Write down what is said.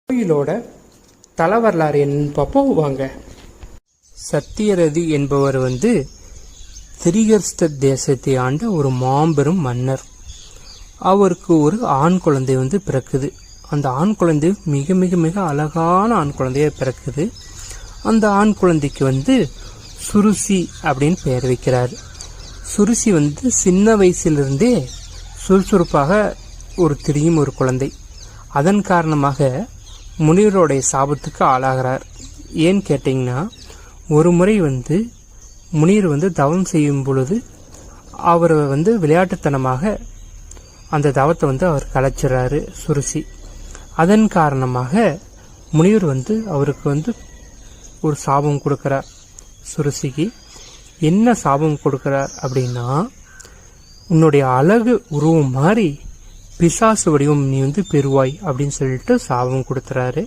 கோயிலோட தல வரலாறு என்னன்னு பார்ப்போம் வாங்க. சத்தியரதி என்பவர் திரிகர்ஸ்த தேசத்தை ஆண்ட ஒரு மாபெரும் மன்னர். அவருக்கு ஒரு ஆண் குழந்தை பிறக்குது. அந்த ஆண் குழந்தை மிக மிக மிக அழகான ஆண் குழந்தைய பிறக்குது. அந்த ஆண் குழந்தைக்கு சுருசி அப்படின்னு பெயர் வைக்கிறார். சுருசி சின்ன வயசிலிருந்தே சுறுசுறுப்பாக திரியும் ஒரு குழந்தை. அதன் காரணமாக முனிவருடைய சாபத்துக்கு ஆளாகிறார். ஏன்னு கேட்டிங்கன்னா, ஒரு முறை முனிவர் தவம் செய்யும் பொழுது அவர் விளையாட்டுத்தனமாக அந்த தவத்தை அவர் கலைச்சிடறாரு சுருசி. அதன் காரணமாக முனிவர் அவருக்கு ஒரு சாபம் கொடுக்கிறார். சுருசிக்கு என்ன சாபம் கொடுக்கிறார் அப்படின்னா, உன்னுடைய அழகு உருவம் மாதிரி பிசாசு வடிவம் நீ பெறுவாய் அப்படின்னு சொல்லிட்டு சாபம் கொடுத்துறாரு.